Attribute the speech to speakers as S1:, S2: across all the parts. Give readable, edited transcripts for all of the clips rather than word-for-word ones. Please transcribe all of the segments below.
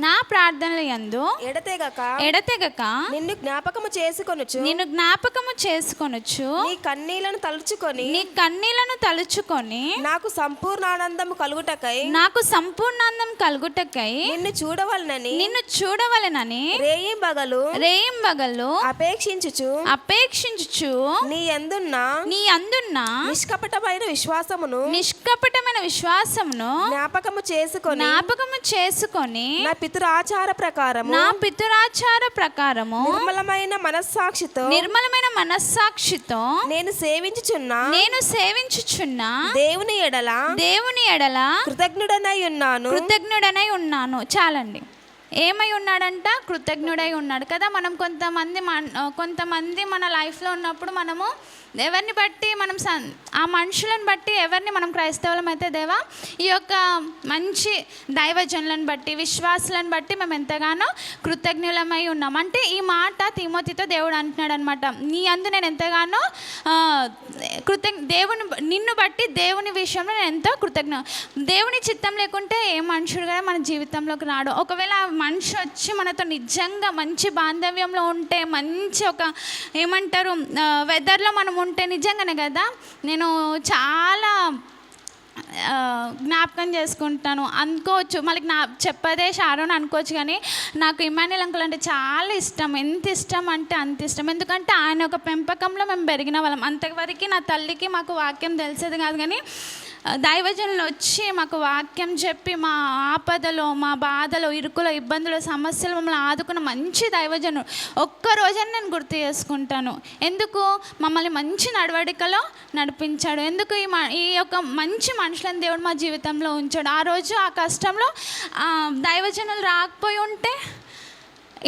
S1: నా ప్రార్థనల యందు
S2: ఎడతెగక నిన్ను జ్ఞాపకము చేసుకొనుచు నీ కన్నీళ్లను తలుచుకొని నాకు సంపూర్ణ ఆనందం కలుగుటకై నిన్ను చూడవలెనని రేయింబగలు అపేక్షించుచు నీ అందున్న నిష్కపటమైన విశ్వాసమును జ్ఞాపకము చేసుకొని నా పితరాచార ప్రకారము నిర్మలమైన మనస్సాక్షితో నేను సేవించుచున్న దేవుని ఎడల కృతజ్ఞుడనై ఉన్నాను. చాలండి. ఏమై ఉన్నాడంట? కృతజ్ఞుడై ఉన్నాడు కదా. మనం కొంతమంది మన లైఫ్లో ఉన్నప్పుడు మనము ఎవరిని బట్టి ఆ మనుషులను బట్టి ఎవరిని మనం క్రైస్తవులం అయితే దేవా ఈ యొక్క మంచి దైవజనులను బట్టి విశ్వాసులను బట్టి మేము ఎంతగానో కృతజ్ఞులమై ఉన్నాం. అంటే ఈ మాట తిమోతితో దేవుడు అంటున్నాడు అనమాట. నీ అందు నేను ఎంతగానో నిన్ను బట్టి దేవుని విషయంలో నేను ఎంతో దేవుని చిత్తం లేకుంటే ఏ మనుషుడు కూడా మన జీవితంలోకి రాడు. ఒకవేళ ఆ మనిషి వచ్చి మనతో నిజంగా మంచి బాంధవ్యంలో ఉంటే, మంచి ఒక ఏమంటారు వెదర్లో మనం ఉంటే నిజంగానే కదా నేను చాలా జ్ఞాపకం చేసుకుంటాను అనుకోవచ్చు. మళ్ళీ చెప్పదే షారోన్ అనుకోవచ్చు, కానీ నాకు ఇమాన్యుల్ అంకుల్ అంటే చాలా ఇష్టం. ఎంత ఇష్టం అంటే అంత ఇష్టం. ఎందుకంటే ఆయన ఒక పెంపకంలో మేము పెరిగిన వాళ్ళం. అంతవరకు నా తల్లికి మాకు వాక్యం తెలిసేది కాదు, కానీ దైవజనులు వచ్చి మాకు వాక్యం చెప్పి మా ఆపదలో, మా బాధలో, ఇరుకులో, ఇబ్బందులు, సమస్యలు మమ్మల్ని ఆదుకున్న మంచి దైవజనుడు ఒక్కరోజని నేను గుర్తు చేసుకుంటాను. ఎందుకు? మమ్మల్ని మంచి నడవడికలో నడిపించాడు. ఎందుకు? ఈ యొక్క మంచి మనుషులను దేవుడు మా జీవితంలో ఉంచాడు. ఆ రోజు ఆ కష్టంలో దైవజనులు రాకపోయి ఉంటే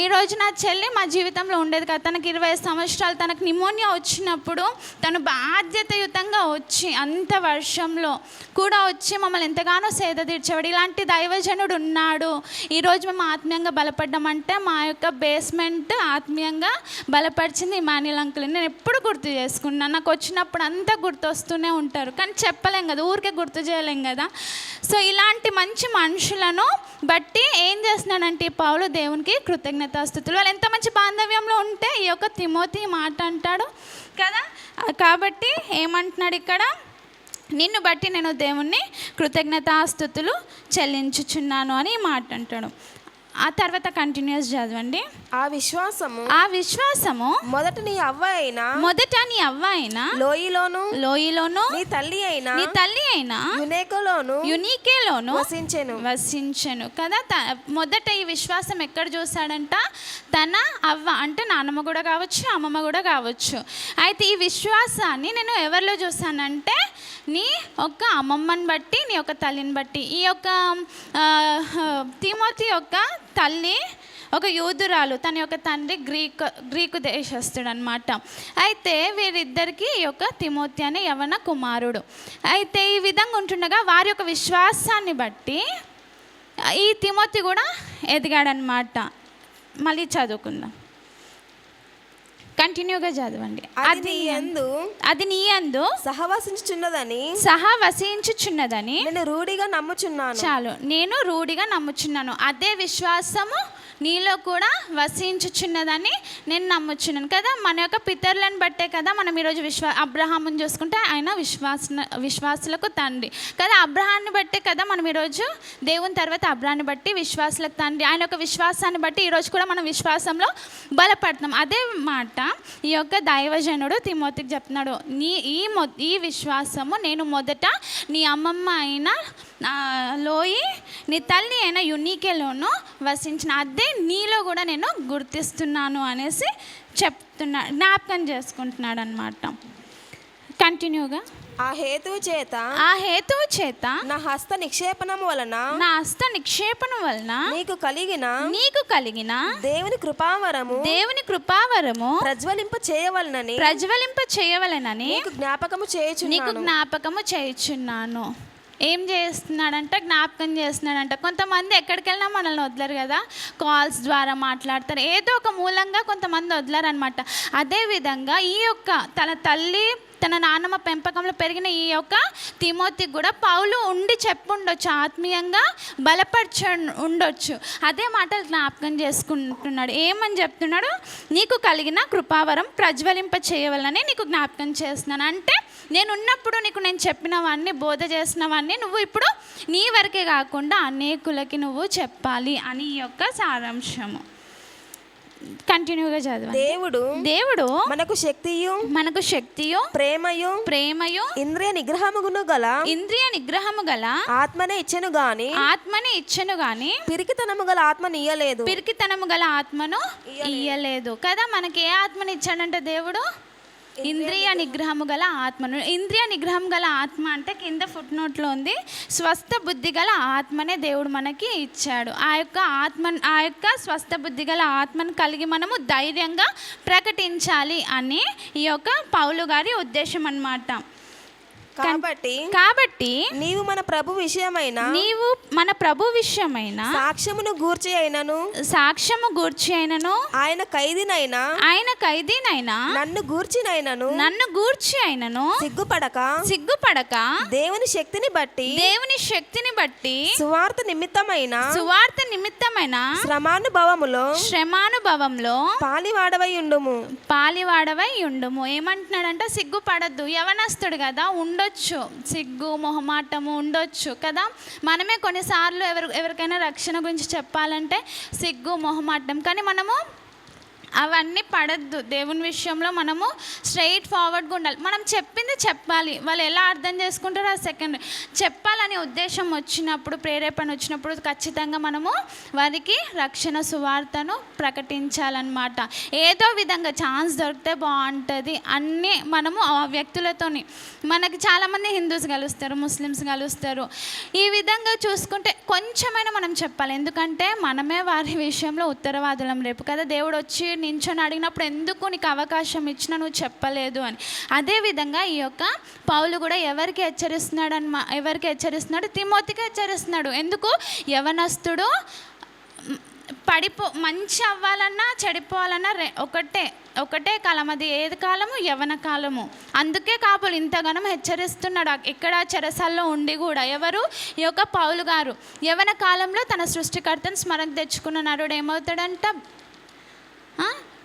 S2: ఈరోజు నా చెల్లి మా జీవితంలో ఉండేది కదా. తనకు 20 సంవత్సరాలు, తనకు నిమోనియా వచ్చినప్పుడు తను బాధ్యతయుతంగా వచ్చి అంత వర్షంలో కూడా వచ్చి మమ్మల్ని ఎంతగానో సేద తీర్చేవాడు. ఇలాంటి దైవజనుడు ఉన్నాడు. ఈరోజు మేము ఆత్మీయంగా బలపడ్డామంటే మా యొక్క బేస్మెంట్ ఆత్మీయంగా బలపరిచింది ఇమాన్యుల్ అంకుల్. నేను ఎప్పుడు గుర్తు చేసుకున్నాను. నాకు వచ్చినప్పుడు అంతా గుర్తొస్తూనే ఉంటారు, కానీ చెప్పలేం కదా, ఊరికే గుర్తు చేయలేం కదా. సో ఇలాంటి మంచి మనుషులను బట్టి ఏం చేస్తున్నాడంటే ఈ పౌలు దేవునికి కృతజ్ఞతాస్తుతులు. వాళ్ళు ఎంత మంచి బాంధవ్యంలో ఉంటే ఈ యొక్క తిమోతి మాట అంటాడు కదా. కాబట్టి ఏమంటున్నాడు ఇక్కడ? నిన్ను బట్టి నేను దేవుణ్ణి కృతజ్ఞతాస్తుతులు చెల్లించుచున్నాను అని మాట అంటాడు. ఆ తర్వాత కంటిన్యూస్ చదవండి. ఆ విశ్వాసము మొదట నీ అవ్వ అయినా లోయలోను నీ తల్లి అయినా యునీకేలోను
S1: వసించెను కదా. మొదట ఈ విశ్వాసం ఎక్కడ చూశాడంట? తన అవ్వ అంటే నాన్నమ్మ కూడా కావచ్చు, అమ్మమ్మ కూడా కావచ్చు. అయితే ఈ విశ్వాసాన్ని నేను ఎవరిలో చూశానంటే నీ ఒక అమ్మమ్మని బట్టి, నీ యొక్క తల్లిని బట్టి. ఈ యొక్క తిమోతి యొక్క తల్లి ఒక యూదురాలు, తన యొక్క తండ్రి గ్రీకు దేశస్థుడు అనమాట. అయితే వీరిద్దరికి ఈ యొక్క తిమోతి అనే యవన కుమారుడు. అయితే ఈ విధంగా ఉంటుండగా వారి యొక్క విశ్వాసాన్ని బట్టి ఈ తిమోతి కూడా ఎదిగాడనమాట. మళ్ళీ చదువుకుందాం, కంటిన్యూగా చదవండి. అది నీ యందు సహవసించుచున్నదని
S2: నేను రూఢిగా నమ్ముచున్నాను.
S1: చాలు, నేను రూఢిగా నమ్ముచున్నాను. అదే విశ్వాసము నీలో కూడా వసించుచున్నదని నేను నమ్ముచున్నాను కదా. మన యొక్క పితరులను బట్టే కదా మనం ఈరోజు అబ్రహాముని చూసుకుంటే ఆయన విశ్వాసులకు తండ్రి కదా. అబ్రహాన్ని బట్టే కదా మనం ఈరోజు దేవుని తర్వాత అబ్రహాన్ని బట్టి విశ్వాసులకు తండ్రి. ఆయన యొక్క విశ్వాసాన్ని బట్టి ఈరోజు కూడా మనం విశ్వాసంలో బలపడుతున్నాం. అదే మాట ఈ యొక్క దైవజనుడు తిమోతికి చెప్తున్నాడు. ఈ విశ్వాసము నేను మొదట నీ అమ్మమ్మ అయిన లోయి, నీ తల్లి అయిన యునీకేలోను వసించిన అదే నీలో కూడా నేను గుర్తిస్తున్నాను అనేసి జ్ఞాపకం చేసుకుంటున్నాడు అనమాట. కంటిన్యూగా
S2: ఆ హేతువు చేత నా హస్త నిక్షేపణం వలన నీకు కలిగిన దేవుని కృపావరము ప్రజ్వలింప చేయవలెనని
S1: నీకు జ్ఞాపకము చేయుచున్నాను.
S2: ఏం చేస్తున్నాడంట, జ్ఞాపకం చేస్తున్నాడంట. కొంతమంది ఎక్కడికి వెళ్ళినా మనల్ని వదలరు కదా, కాల్స్ ద్వారా మాట్లాడతారు, ఏదో ఒక మూలంగా కొంతమంది వదలరు అనమాట. అదేవిధంగా ఈ యొక్క తన తల్లి తన నాన్నమ్మ పెంపకంలో పెరిగిన ఈ యొక్క తిమోతికి కూడా పౌలు ఉండి చెప్పుండొచ్చు, ఆత్మీయంగా బలపరచ ఉండొచ్చు. అదే మాటలు జ్ఞాపకం చేసుకుంటున్నాడు. ఏమని చెప్తున్నాడు? నీకు కలిగిన కృపావరం ప్రజ్వలింప చేయవలనని నీకు జ్ఞాపకం చేస్తున్నాను. అంటే నేను ఉన్నప్పుడు నేను చెప్పినవన్నీ, బోధ చేసినవన్నీ నువ్వు ఇప్పుడు నీ వరకే కాకుండా అనేకులకి నువ్వు చెప్పాలి అని ఈ యొక్క సారాంశము. కంటిన్యూగా చదవండి. దేవుడు
S3: మనకు శక్తియు
S2: ప్రేమయు
S3: ఇంద్రియ నిగ్రహము గల ఆత్మనే ఇచ్చెను గాని పిరికితనము గల
S2: ఆత్మను ఇయ్యలేదు కదా. మనకి ఏ ఆత్మని ఇచ్చాడంటే దేవుడు? ఇంద్రియ నిగ్రహము గల ఆత్మను. ఇంద్రియ నిగ్రహం గల ఆత్మ అంటే కింద ఫుట్ నోట్లో ఉంది, స్వస్థ బుద్ధి గల ఆత్మనే దేవుడు మనకి ఇచ్చాడు. ఆ యొక్క స్వస్థ బుద్ధి గల ఆత్మను కలిగి మనము ధైర్యంగా ప్రకటించాలి అని ఈ యొక్క పౌలు గారి ఉద్దేశం అన్నమాట. కాబట్టి
S3: నీవు మన ప్రభు విషయమైన సాక్ష్యము గూర్చి అయినను ఆయన ఖైదీనైనా నన్ను గూర్చి అయినను సిగ్గుపడక దేవుని శక్తిని బట్టి సువార్త నిమిత్తమైన శ్రమానుభవములో పాలివాడవై ఉండుము.
S2: ఏమంటున్నాడంటే సిగ్గుపడద్దు. యవనస్తుడు కదా, ఉండొచ్చు సిగ్గు మొహమాటము ఉండొచ్చు కదా. మనమే కొన్నిసార్లు ఎవరికైనా రక్షణ గురించి చెప్పాలంటే సిగ్గు మొహమాటం, కానీ మనము అవన్నీ పడద్దు. దేవుని విషయంలో మనము స్ట్రైట్ ఫార్వర్డ్గా ఉండాలి. మనం చెప్పింది చెప్పాలి. వాళ్ళు ఎలా అర్థం చేసుకుంటారో ఆ సెకండ్ చెప్పాలనే ఉద్దేశం వచ్చినప్పుడు, ప్రేరేపణ వచ్చినప్పుడు ఖచ్చితంగా మనము వారికి రక్షణ సువార్తను ప్రకటించాలన్నమాట. ఏదో విధంగా ఛాన్స్ దొరికితే బాగుంటుంది. అన్నీ మనము ఆ వ్యక్తులతోని, మనకి చాలామంది హిందూస్ కలుస్తారు, ముస్లిమ్స్ కలుస్తారు. ఈ విధంగా చూసుకుంటే కొంచెమైనా మనం చెప్పాలి. ఎందుకంటే మనమే వారి విషయంలో ఉత్తరవాదులం రేపు కదా. దేవుడు వచ్చి నించొని అడిగినప్పుడు ఎందుకు నీకు అవకాశం ఇచ్చినా నువ్వు చెప్పలేదు అని. అదేవిధంగా ఈ యొక్క పౌలు కూడా ఎవరికి హెచ్చరిస్తున్నాడు? తిమోతికి హెచ్చరిస్తున్నాడు. ఎందుకు? యవనస్తుడు మంచి అవ్వాలన్నా చెడిపోవాలన్నా ఒకటే కాలం. అది ఏది కాలము? యవన కాలము. అందుకే కాపులు ఇంతగానం హెచ్చరిస్తున్నాడు. ఎక్కడ చెరసాల్లో ఉండి కూడా. ఎవరు? ఈ యొక్క పౌలు గారు. యవన కాలంలో తన సృష్టికర్తను స్మరణ తెచ్చుకున్న నరుడు ఏమవుతాడంట?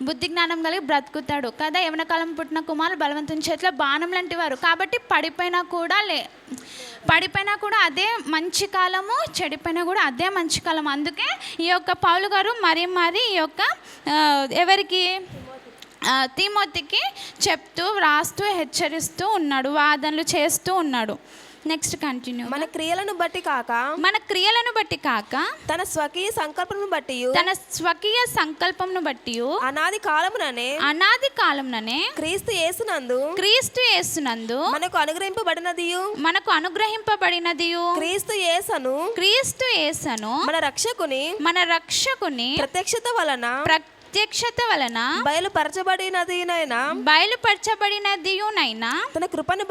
S2: బుద్ధి జ్ఞానం కలిగి బ్రతుకుతాడు కదా. యవన కాలం పుట్టిన కుమారులు బలవంతుని చేతిలో బాణం లాంటి వారు. కాబట్టి పడిపోయినా కూడా అదే మంచి కాలము, చెడిపోయినా కూడా అదే మంచి కాలం. అందుకే ఈ యొక్క పౌలు గారు మరీ ఈ యొక్క ఎవరికి? తిమోతికి చెప్తూ, వ్రాస్తూ, హెచ్చరిస్తూ ఉన్నాడు, వాదనలు చేస్తూ ఉన్నాడు. Next continue.
S3: మన క్రియలను బట్టి కాక తన స్వకీయ సంకల్పమును బట్టి అనాది కాలముననే క్రీస్తు యేసునందు మనకు అనుగ్రహింపబడినదియు క్రీస్తు యేసును మన రక్షకుని ప్రత్యక్షత వలన బయలుపరచబడినదియునైనా తన కృపను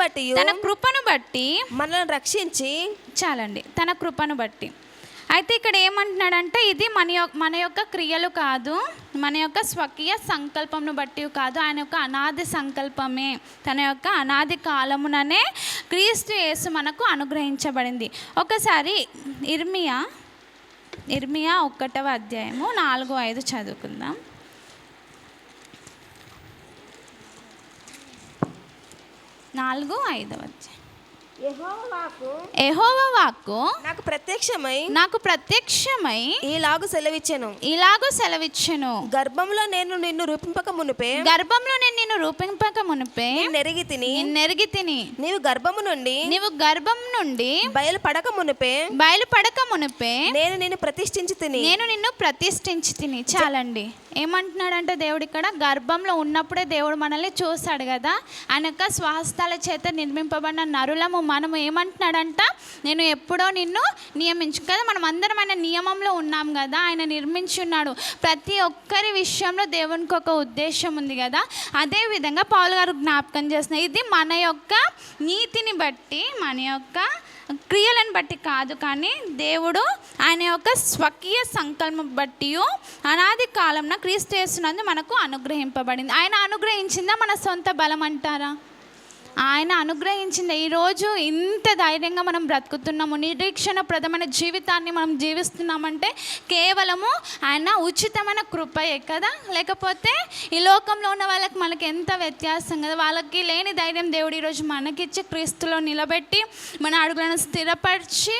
S3: బట్టి మనల్ని రక్షించి.
S2: చాలండి, తన కృపను బట్టి. అయితే ఇక్కడ ఏమంటున్నాడంటే ఇది మన యొక్క క్రియలు కాదు, మన యొక్క స్వకీయ సంకల్పంను బట్టి కాదు, ఆయన యొక్క అనాది సంకల్పమే. తన యొక్క అనాది కాలముననే క్రీస్తు యేసు మనకు అనుగ్రహించబడింది. ఒకసారి ఇర్మియా 1వ అధ్యాయము 4-5 చదువుకుందాం. యెహోవా వాక్కు
S3: నాకు
S2: ప్రత్యక్షమై
S3: ఇలాగు సెలవిచ్చెను. గర్భంలో నేను నిన్ను రూపింపక మునుపే
S2: నెరిగి తిని
S3: నీవు గర్భం నుండి బయలుపడక మునుపే నేను నిన్ను
S2: ప్రతిష్ఠించి తిని. చాలండి. ఏమంటున్నాడంటే దేవుడు ఇక్కడ గర్భంలో ఉన్నప్పుడే దేవుడు మనల్ని చూశాడు కదా. ఆయన యొక్క స్వహస్తాల చేత నిర్మింపబడిన నరులము మనము. ఏమంటున్నాడంట? నేను ఎప్పుడో నిన్ను నియమించు కదా. మనం అందరం ఆయన నియమంలో ఉన్నాం కదా, ఆయన నిర్మించి ఉన్నాడు. ప్రతి ఒక్కరి విషయంలో దేవునికి ఒక ఉద్దేశం ఉంది కదా. అదేవిధంగా పౌలు గారు జ్ఞాపకం చేస్తున్నారు, ఇది మన యొక్క నీతిని బట్టి, మన యొక్క క్రియలను బట్టి కాదు, కానీ దేవుడు ఆయన యొక్క స్వకీయ సంకల్పం బట్టి అనాది కాలంలో క్రీస్తు యేసునందు మనకు అనుగ్రహింపబడింది. ఆయన అనుగ్రహించిందా మన సొంత బలం అంటారా? ఆయన అనుగ్రహించింది. ఈరోజు ఇంత ధైర్యంగా మనం బ్రతుకుతున్నాము, నిరీక్షణప్రదమైన జీవితాన్ని మనం జీవిస్తున్నామంటే కేవలము ఆయన ఉచితమైన కృపయే కదా. లేకపోతే ఈ లోకంలో ఉన్న వాళ్ళకి మనకి ఎంత వ్యత్యాసం కదా. వాళ్ళకి లేని ధైర్యం దేవుడు ఈరోజు మనకిచ్చి క్రీస్తులో నిలబెట్టి మన అడుగులను స్థిరపరిచి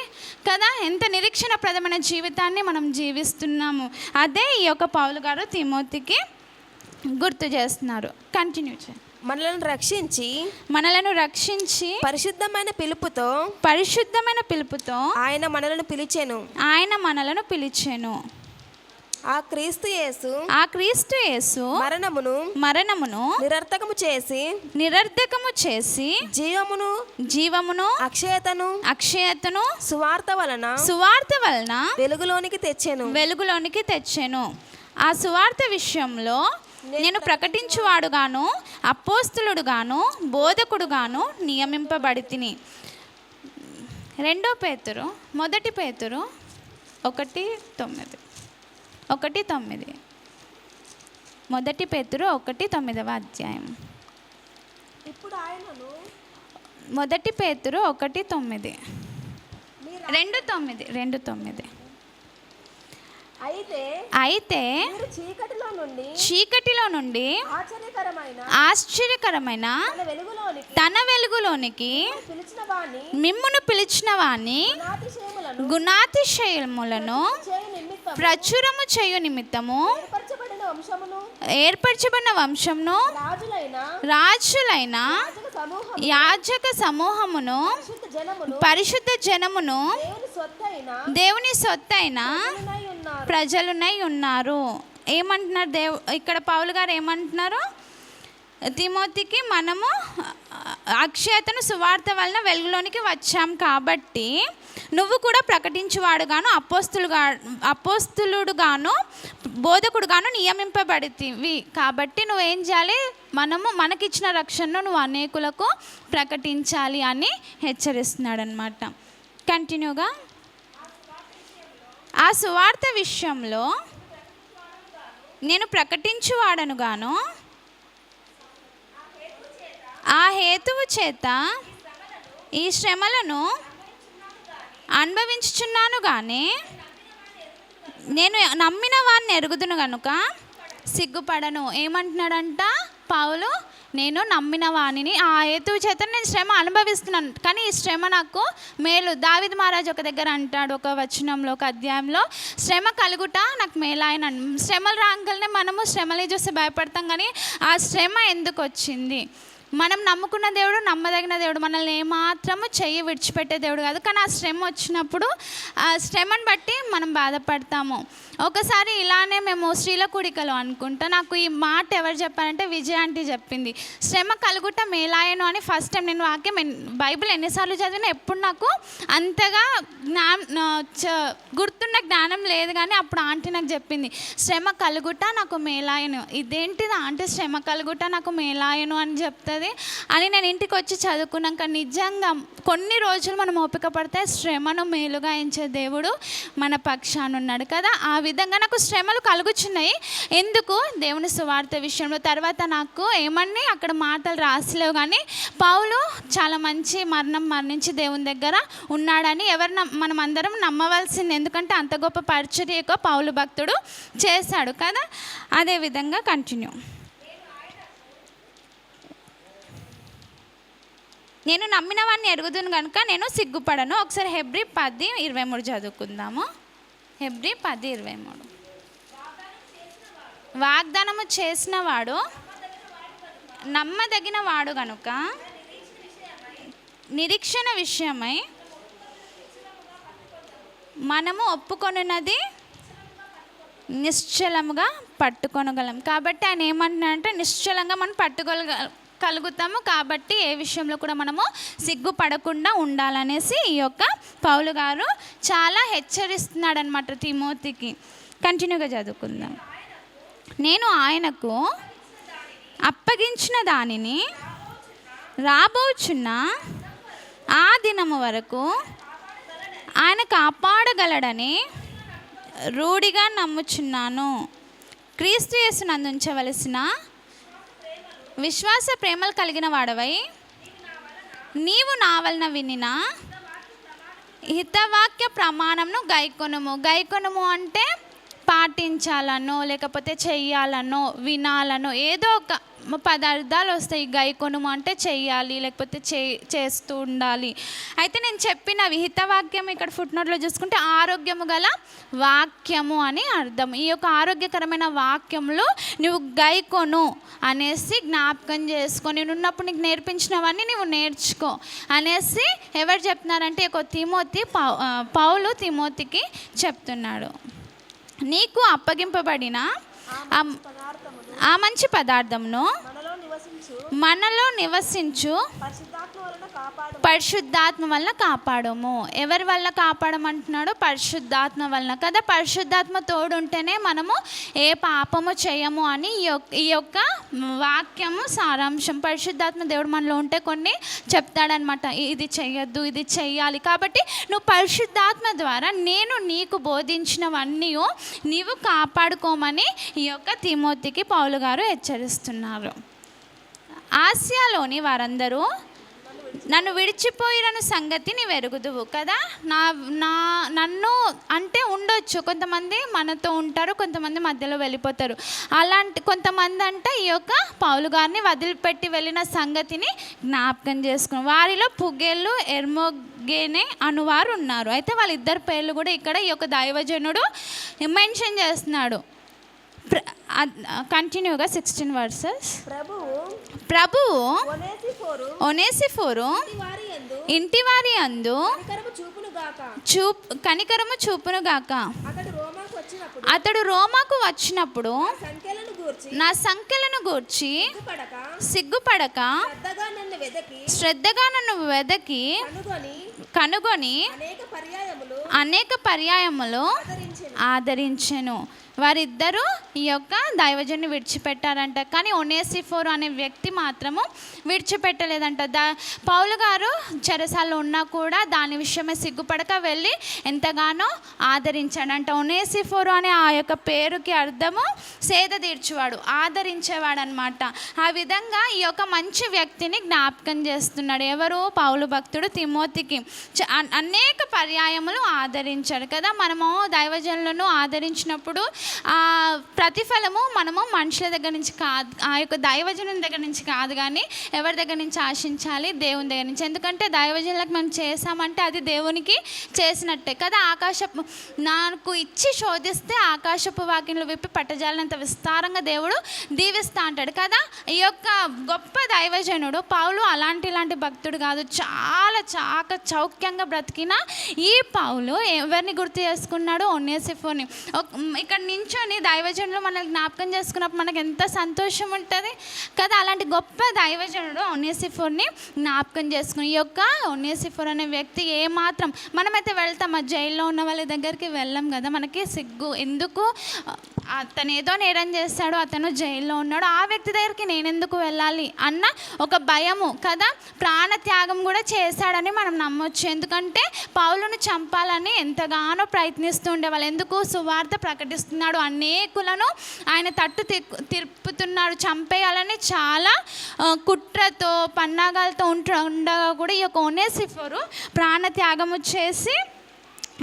S2: కదా ఎంత నిరీక్షణప్రదమైన జీవితాన్ని మనం జీవిస్తున్నాము. అదే ఈ యొక్క పౌలు గారు తిమోతికి గుర్తు చేస్తున్నారు. కంటిన్యూ చేయండి.
S3: మనలను రక్షించి పరిశుద్ధమైన పిలుపుతో ఆయన మనలను పిలిచెను. ఆ క్రీస్తు యేసు మరణమును నిరర్థకము చేసి జీవమును అక్షయతను సువార్త వలన వెలుగులోనికి తెచ్చెను. ఆ సువార్త విషయంలో నేను ప్రకటించువాడుగాను అపోస్తలుడుగాను బోధకుడుగాను నియమింపబడితిని. 2 పేతురు 1 పేతురు 1:9 1 పేతురు 1:9 అధ్యాయం. ఇప్పుడు ఆయనను 1 పేతురు 1:9 2:9 అయితే చీకటిలో నుండి ఆశ్చర్యకరమైన తన వెలుగులోనికి మిమ్మును పిలిచిన వాణ్ణి గుణాతిశయములను ప్రచురము చేయు నిమిత్తము ఏర్పరచబడిన వంశమును రాజులైన యాజక సమూహమును పరిశుద్ధ జనమును దేవుని సొత్తైన ప్రజలునై ఉన్నారు. ఏమంటున్నారు ఇక్కడ పౌలు గారు ఏమంటున్నారు? తిమోతికి మనము అక్షయతను సువార్త వలన వెలుగులోనికి వచ్చాం కాబట్టి నువ్వు కూడా ప్రకటించువాడుగాను అపోస్తులుడుగాను బోధకుడుగాను నియమింపబడితివి. కాబట్టి నువ్వేం చేయాలి? మనకిచ్చిన రక్షణను నువ్వు అనేకులకు ప్రకటించాలి అని హెచ్చరిస్తున్నాడు అనమాట. కంటిన్యూగా ఆ సువార్త విషయంలో నేను ప్రకటించువాడను గాను ఆ హేతువు చేత ఈ శ్రమలను అనుభవించుచున్నాను కానీ నేను నమ్మిన వాడిని ఎరుగుదును కనుక సిగ్గుపడను. ఏమంటున్నాడంట పౌలు? నేను నమ్మిన వాణిని ఆ హేతువు చేత నేను శ్రమ అనుభవిస్తున్నాను, కానీ ఈ శ్రమ నాకు మేలు. దావీదు మహారాజు ఒక దగ్గర అంటాడు, ఒక వచనంలో, ఒక అధ్యాయంలో, శ్రమ కలుగుట నాకు మేలాయన. శ్రమలు రాగానే మనము శ్రమలే చూసి భయపడతాం, కానీ ఆ శ్రమ ఎందుకు వచ్చింది? మనం నమ్ముకున్న దేవుడు నమ్మదగిన దేవుడు, మనల్ని ఏమాత్రము చెయ్యి విడిచిపెట్టే దేవుడు కాదు. కానీ ఆ శ్రమ వచ్చినప్పుడు ఆ శ్రమను బట్టి మనం బాధపడతాము. ఒకసారి ఇలానే మేము స్త్రీల కూడికలో అనుకుంటా, నాకు ఈ మాట ఎవరు చెప్పారంటే విజయ ఆంటీ చెప్పింది. శ్రమ కలుగుట మేలాయను అని ఫస్ట్ టైం నేను వాక్యం బైబిల్ ఎన్నిసార్లు చదివినా ఎప్పుడు నాకు అంతగా గుర్తున్న జ్ఞానం లేదు, కానీ అప్పుడు ఆంటీ నాకు చెప్పింది శ్రమ కలుగుట నాకు మేలాయను. ఇదేంటిది ఆంటీ శ్రమ కలుగుట నాకు మేలాయను అని చెప్తుంది అని నేను ఇంటికి వచ్చి చదువుకున్నాక నిజంగా కొన్ని రోజులు మనం ఓపిక పడితే శ్రమను మేలుగా ఎంచే దేవుడు మన పక్షాన ఉన్నాడు కదా. ఆ విధంగా నాకు శ్రమలు కలుగుచున్నాయి. ఎందుకు? దేవుని సువార్త విషయంలో. తర్వాత నాకు ఏమని అక్కడ మాటలు రాసిలేవు, కానీ పౌలు చాలా మంచి మరణించి దేవుని దగ్గర ఉన్నాడని మనం అందరం నమ్మవలసింది. ఎందుకంటే అంత గొప్ప పరిచర్య పౌలు భక్తుడు చేశాడు కదా. అదేవిధంగా కంటిన్యూ. నేను నమ్మిన వాడిని ఎరుగుదును కనుక నేను సిగ్గుపడను. ఒకసారి హెబ్రీ 10:23 చదువుకుందాము. హెబ్రీ 10:23. వాగ్దానము చేసిన వాడు నమ్మదగిన వాడు గనుక నిరీక్షణ విషయమై మనము ఒప్పుకొనున్నది నిశ్చలముగా పట్టుకొనగలం. కాబట్టి ఆయన ఏమంటున్నాడంటే నిశ్చలంగా మనం కలుగుతాము. కాబట్టి ఏ విషయంలో కూడా మనము సిగ్గుపడకుండా ఉండాలనేసి ఈ యొక్క పౌలు గారు చాలా హెచ్చరిస్తున్నాడు అనమాట తిమోతికి. కంటిన్యూగా చదువుకుందాం. నేను ఆయనకు అప్పగించిన దానిని రాబోచున్న ఆ దినము వరకు ఆయన కాపాడగలడని రూఢిగా నమ్ముచున్నాను. క్రీస్తు యేసునందు ఉంచవలసిన విశ్వాస ప్రేమలు కలిగిన వాడవై నీవు నా వలన వినిన హితవాక్య ప్రమాణంను గైకొనుము అంటే పాటించాలనో లేకపోతే చెయ్యాలనో వినాలనో ఏదో ఒక పదార్థాలు వస్తాయి. గైకొనుము అంటే చెయ్యాలి లేకపోతే చేస్తూ ఉండాలి. అయితే నేను చెప్పిన హితవాక్యం ఇక్కడ ఫుట్నోట్లో చూసుకుంటే ఆరోగ్యము గల వాక్యము అని అర్థం. ఈ యొక్క ఆరోగ్యకరమైన వాక్యంలో నువ్వు గైకొను అనేసి జ్ఞాపకం చేసుకో. నేను ఉన్నప్పుడు నీకు నేర్పించినవన్నీ నువ్వు నేర్చుకో అనేసి ఎవరు చెప్తున్నారంటే ఒక పౌలు తిమోతికి చెప్తున్నాడు. నీకు అప్పగింపబడిన ఆ మంచి పదార్థమును మనలో నివసించు పరిశుద్ధాత్మ వలన కాపాడము. ఎవరి వల్ల కాపాడమంటున్నాడు? పరిశుద్ధాత్మ వలన కదా. పరిశుద్ధాత్మ తోడుంటేనే మనము ఏ పాపము చేయము అని ఈ యొక్క వాక్యము సారాంశం. పరిశుద్ధాత్మ దేవుడు మనలో ఉంటే కొన్ని చెప్తాడనమాట, ఇది చెయ్యొద్దు ఇది చెయ్యాలి. కాబట్టి నువ్వు పరిశుద్ధాత్మ ద్వారా నేను నీకు బోధించినవన్నీ నీవు కాపాడుకోమని ఈ యొక్క తిమోతికి పౌలు గారు హెచ్చరిస్తున్నారు. ఆసియాలోని వారందరూ నన్ను విడిచిపోయిన సంగతి నీవు ఎరుగుదువు కదా. నన్ను అంటే ఉండొచ్చు, కొంతమంది మనతో ఉంటారు, కొంతమంది మధ్యలో వెళ్ళిపోతారు. అలాంటి కొంతమంది అంటే ఈ యొక్క పౌలు గారిని వదిలిపెట్టి వెళ్ళిన సంగతిని జ్ఞాపకం చేసుకుని వారిలో పుగెళ్ళు ఎర్మోగేనే అనువారు ఉన్నారు. అయితే వాళ్ళిద్దరు పేర్లు కూడా ఇక్కడ ఈ యొక్క దైవజనుడు మెన్షన్ చేస్తున్నాడు. కంటిన్యూగా 16 వర్సెస్. ప్రభువు ఒనేసిఫోరు ఇంటివారి అందు కనికరము చూపునుగాక. అతడు రోమాకు వచ్చినప్పుడు నా సంఖ్యలను గూర్చి సిగ్గుపడక శ్రద్ధగా నన్ను వెదకి కనుగొని అనేక పర్యాయములు ఆదరించెను. వారిద్దరూ ఈ యొక్క దైవజన్ని విడిచిపెట్టారంట, కానీ ఒనేసిఫోరు అనే వ్యక్తి మాత్రము విడిచిపెట్టలేదంట. పౌలు గారు చెరసాల్లో ఉన్నా కూడా దాని విషయమే సిగ్గుపడక వెళ్ళి ఎంతగానో ఆదరించాడంట. ఒనేసిఫోరు అనే ఆ యొక్క పేరుకి అర్థము సేద తీర్చువాడు, ఆదరించేవాడు అనమాట. ఆ విధంగా ఈ యొక్క మంచి వ్యక్తిని జ్ఞాపకం చేస్తున్నాడు. ఎవరు? పౌలు భక్తుడు తిమోతికి అనేక పర్యాయములు ఆదరించాడు కదా. మనము దైవజనులను ఆదరించినప్పుడు ఆ ప్రతిఫలము మనము మనుషుల దగ్గర నుంచి కాదు, ఆ యొక్క దైవజనుని దగ్గర నుంచి కాదు, కానీ ఎవరి దగ్గర నుంచి ఆశించాలి? దేవుని దగ్గర నుంచి. ఎందుకంటే దైవజనులకు మనం చేసామంటే అది దేవునికి చేసినట్టే కదా. ఆకాశపు నాకు ఇచ్చి శోధిస్తే ఆకాశపు వాక్యంలో విప్పి పట్టజాలంత విస్తారంగా దేవుడు దీవిస్తా అంటాడు కదా. ఈ యొక్క గొప్ప దైవజనుడు పౌలు ఇలాంటి భక్తుడు కాదు, చాలా చౌక్యంగా బ్రతికిన ఈ పౌలు ఎవరిని గుర్తు చేసుకున్నాడు? ఒనేసిఫోరుని. ఇక్కడ నించొని దైవజనులు మనల్ని జ్ఞాపకం చేసుకున్నప్పుడు మనకు ఎంత సంతోషం ఉంటుంది కదా. అలాంటి గొప్ప దైవజనుడు ఒనేసిఫోరుని జ్ఞాపకం చేసుకుని ఈ యొక్క ఒనేసిఫోరు అనే వ్యక్తి ఏమాత్రం మనమైతే వెళ్తాం, ఆ జైల్లో ఉన్న వాళ్ళ దగ్గరికి వెళ్ళాం కదా, మనకి సిగ్గు. ఎందుకు? అతను ఏదో నేరం చేస్తాడు, అతను జైల్లో ఉన్నాడు, ఆ వ్యక్తి దగ్గరికి నేను ఎందుకు వెళ్ళాలి అన్న ఒక భయము కదా. ప్రాణత్యాగం కూడా చేశాడని మనం నమ్మొచ్చు. ఎందుకంటే పౌలును చంపాలని ఎంతగానో ప్రయత్నిస్తూ ఉండేవాళ్ళు. ఎందుకు? సువార్త ప్రకటిస్తున్నాడు, అనేకులను ఆయన తట్టు తిప్పుతున్నాడు, చంపేయాలని చాలా కుట్రతో పన్నాగాలతో ఉండగా కూడా ఈ యొక్క ఒనేసిఫోరు ప్రాణత్యాగము చేసి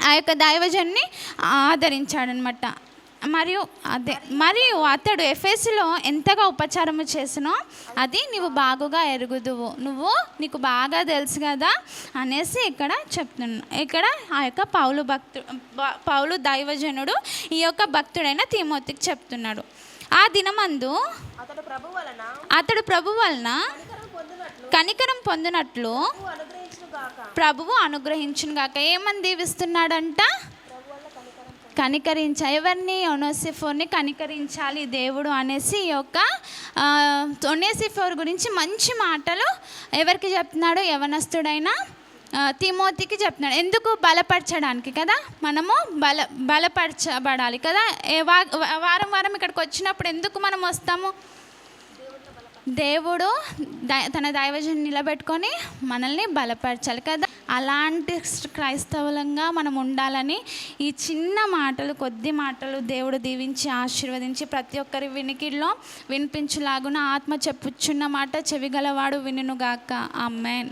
S3: ఆ యొక్క దైవజన్ని ఆదరించాడనమాట. మరియు అతడు ఎఫెసులో ఎంతగా ఉపచారము చేసినో అది నీవు బాగుగా ఎరుగుదువు, నీకు బాగా తెలుసు కదా అనేసి ఇక్కడ చెప్తున్నా. ఇక్కడ ఆ యొక్క పౌలు దైవజనుడు ఈ యొక్క భక్తుడైన తిమోతికి చెప్తున్నాడు. ఆ దినమందు అతడు ప్రభు వలన కనికరం పొందినట్లు ప్రభువు అనుగ్రహించును గాక. ఏమని దీవిస్తున్నాడంట? ఎవరిని? ఒనేసిఫోరుని కనికరించాలి దేవుడు అనేసి ఈ యొక్క ఒనేసిఫోరు గురించి మంచి మాటలు ఎవరికి చెప్తున్నాడు? యవనస్తుడైన తిమోతికి చెప్తున్నాడు. ఎందుకు? బలపరచడానికి కదా. మనము బలపరచబడాలి కదా. వారం ఇక్కడికి వచ్చినప్పుడు ఎందుకు మనం వస్తాము?
S2: దేవుడు తన దైవజన్ని నిలబెట్టుకొని మనల్ని బలపరచాలి కదా. అలాంటి క్రైస్తవులంగా మనం ఉండాలని ఈ చిన్న మాటలు, కొద్ది మాటలు దేవుడు దీవించి ఆశీర్వదించి ప్రతి ఒక్కరి వినికిడిలో వినిపించులాగున ఆత్మ చెప్పుచున్న మాట చెవిగలవాడు వినుగాక. ఆమేన్.